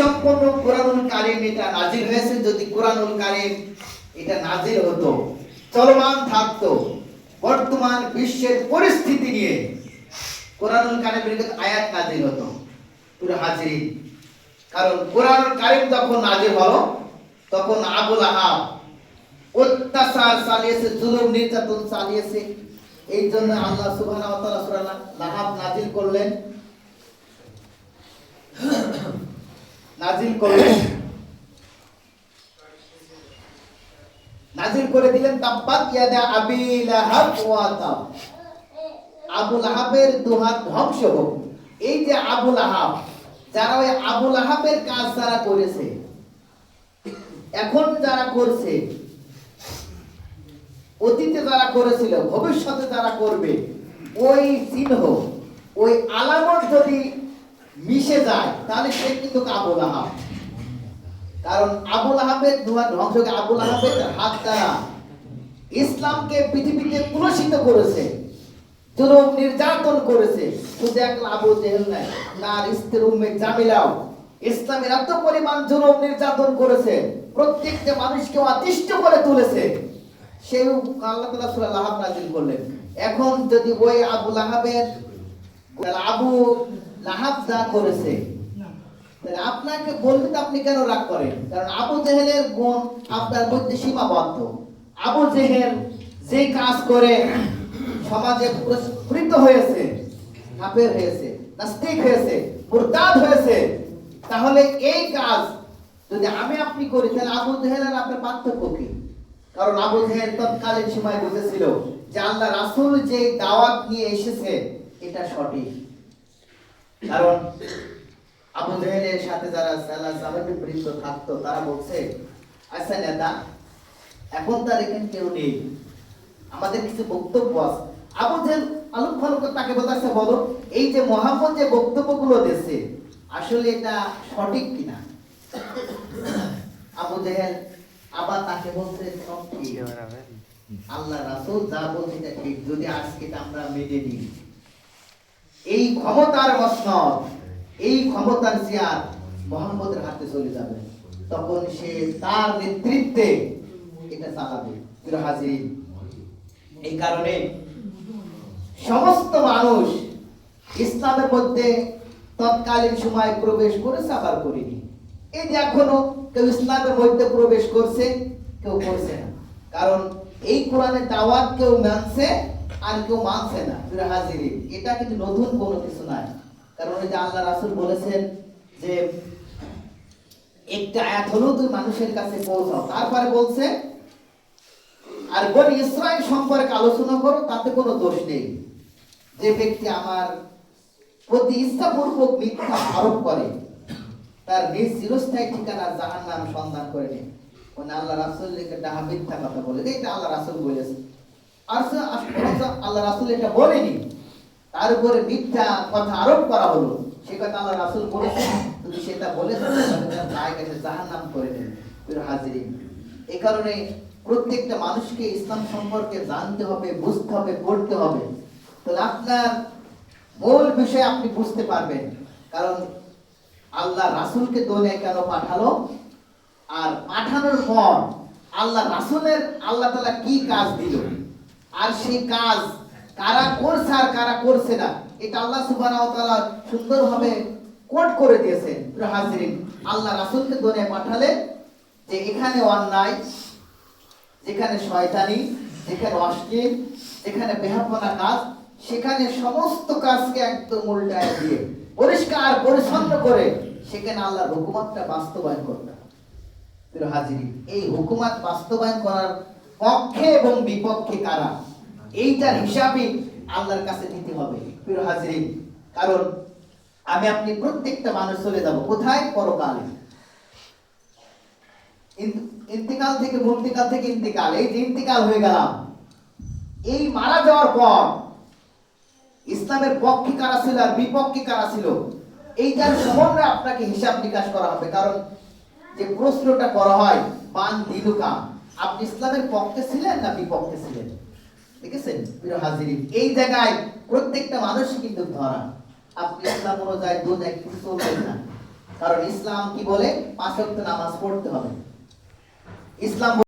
সম্পূর্ণ কোরআনুল কারীম এটা নাজিল হয়েছে। যদি কোরআনুল কারীম এটা নাজিল হতো, চলমান থাকতো, বর্তমান বিশ্বের পরিস্থিতি নিয়ে কোরআনুল কারীমের আয়াত নাজিল হতো পুরো হাজিরিন। কারণ কোরআনুল কারীম যখন নাজিল হলো তখন আবু লাহাব অত্যাচার চালিয়েছে, জুলুম নির্যাতন চালিয়েছে। এই জন্য আল্লাহ সুবহানাহু ওয়া তাআলা সূরা লাহাব নাজিল করলেন। নাজিল করে দিলেন তাব্বাত ইয়াদা আবি লাহাব ওয়া তাব, আবু লাহাবের দুহাত ধ্বংস হোক। এই যে আবু লাহাব, যারা ওই আবু লাহাবের কাজ যারা করেছে, এখন যারা করছে, অতীতে যারা করেছিল, ভবিষ্যতে যারা করবে, ওই চিহ্ন, ওই আলামত যদি মিশে যায় তাহলে সে কিন্তু আবু লাহাব। কারণ আবু লাহাবের ধ্বংস, আবু লাহাবের হাত দ্বারা ইসলামকে পৃথিবীতে কুলসিত করেছে, জুলুম নির্যাতন করেছে। শুধু এক আবু জেহেল নাই, তার স্ত্রী উম্মে জামিলাও ইসলামের এত পরিমাণ জুলুম নির্যাতন করেছে, প্রত্যেকটা মানুষকে অতিষ্ঠ করে তুলেছে। সেই আল্লাহ তাআলা সূরা লাহাব নাযিল করলেন। এখন যদি ওই আবু লাহাব যা করেছে, তাহলে আপনাকে বলতে আপনি কেন রাগ করেন? কারণ আবু জেহেলের গুণ আপনার মধ্যে সীমাবদ্ধ। আবু জেহেল যে কাজ করে সমাজে পুরস্কৃত হয়েছে, কাফের হয়েছে, নাস্তিক হয়েছে, মুরতাদ হয়েছে, তাহলে এই কাজ যদি আমি আপনি করি তাহলে আবু জেহেল আর আপনার পার্থক্য কি? কারণ আবু জেহেল তৎকালীন সময় বুঝেছিল যে আল্লাহ রাসূল যে দাওয়াত নিয়ে এসেছে এটা সঠিক। কারণ আবু জেহেলের সাথে যারা সাহাবায়ে বৃন্দ থাকতো তারা বলছে, আচ্ছা নেতা, এখন তার এখানে কেউ নেই, আমাদের কিছু বক্তব্য আছে। আবু জেহেল আলুক ফালুক তাকে বলতেছে, বলো এই যে মুহাম্মদ যে বক্তব্যগুলো দিয়েছে আসলে এটা সঠিক কিনা? আবু জেহেল আবার তাকে বলছে, সব ঠিক, আল্লাহ রাসূল যা বলছে এটা ঠিক। যদি আজকে আমরা মেনে নিই, এই ক্ষমতার মসনদ, এই ক্ষমতার চেয়ার মুহাম্মদের হাতে চলে যাবে, তখন সে তার নেতৃত্বে এটা চালাবে। প্রিয় হাজির, এই কারণে সমস্ত মানুষ ইসলামের মধ্যে তৎকালীন সময় প্রবেশ করেছে, আবার করেনি। এই যে এখনো কেউ ইসলামের মধ্যে প্রবেশ করছে, কেউ করছে না। কারণ এই কোরআনের দাওয়াত কেউ মানছে আর কেউ মানছে না। প্রিয় হাজির, এটা কিন্তু নতুন কোনো কিছু নাই। কারণ এই যে আল্লাহ রাসূল বলেছেন যে একটা আয়াত হলো তুই মানুষের কাছে পৌঁছাও, তারপরে বলছে আর বনি ইসরাইল সম্পর্কে আলোচনা করো, তাতে কোনো দোষ নেই। যে ব্যক্তি আমার প্রতি ইচ্ছাপূর্বক মিথ্যা আরোপ করে তার নিজ চিরস্থায়ী ঠিকানা জাহান্নাম সন্ধান করে নেই। মানে আল্লাহ রাসূলকে ডাহা মিথ্যা কথা বলে, এটা আল্লাহ রাসূল বলেছে। আর আল্লাহ রাসূল এটা বলেনি, তার উপরে মিথ্যা কথা আরোপ করা হলো, সে কথা আল্লাহ রাসূল বলেছে, যদি সেটা বলে জাহান্নাম করে দেন। প্রিয় হাজিরিন, এই কারণে প্রত্যেকটা মানুষকে ইসলাম সম্পর্কে জানতে হবে, বুঝতে হবে, পড়তে হবে। তাহলে আপনার মূল বিষয় আপনি বুঝতে পারবেন। কারণ আল্লাহ রাসূলকে দুনিয়ায় কেন পাঠালো, আর পাঠানোর পর আল্লাহ রাসূলের আল্লাহ তাআলা কি কাজ দিল, আর সেই কাজ কারা করছে আর কারা করছে না, এটা আল্লাহ সুবহানাহু ওয়া তাআলা সুন্দরভাবে কোট করে দিয়েছেন। প্রিয় হাজিরিন, আল্লাহ রাসূলকে দুনিয়ায় পাঠালেন যে এখানে অন্যায়, যেখানে শয়তানি, যেখানে অশ্লীল, যেখানে বেহাপনা কাজ, সেখানে সমস্ত কাজকে একদম উল্টায় দিয়ে পরিষ্কার পরিচ্ছন্ন করে সেখানে আল্লাহর হুকুমতটা বাস্তবায়ন করতে হবে। প্রিয় হাজিরিন, এই হুকুমত বাস্তবায়ন করার পক্ষে এবং বিপক্ষে কারা, এইটার হিসাবই আল্লাহর কাছে দিতে হবে। প্রিয় হাজিরিন, কারণ আমি আপনি প্রত্যেকটা মানুষ চলে যাব কোথায়? পরকালে। ইন্তিকাল থেকে মুন্তিকাল থেকে ইন্তিকাল, এই যে ইন্তিকাল হয়ে গেলাম, এই মারা যাওয়ার পর ইসলামের পক্ষে কারা ছিল আর বিপক্ষে কারা ছিল, এইটার সম্বন্ধে আপনাকে হিসাব নিকাশ করা হবে। কারণ যে প্রশ্নটা করা হয়, মান দিলুকা, আপনি ইসলামের পক্ষে ছিলেন না বিপক্ষে ছিলেন? দেখেছেন প্রিয় হাজিরিন, এই জায়গায় প্রত্যেকটা মানুষ কিন্তু ধরা। আপনি ইসলাম অনুযায়ী দুনিয়ায় কিছু চলবেন না, কারণ ইসলাম কি বলে 5 ওয়াক্ত নামাজ পড়তে হবে। ইসলাম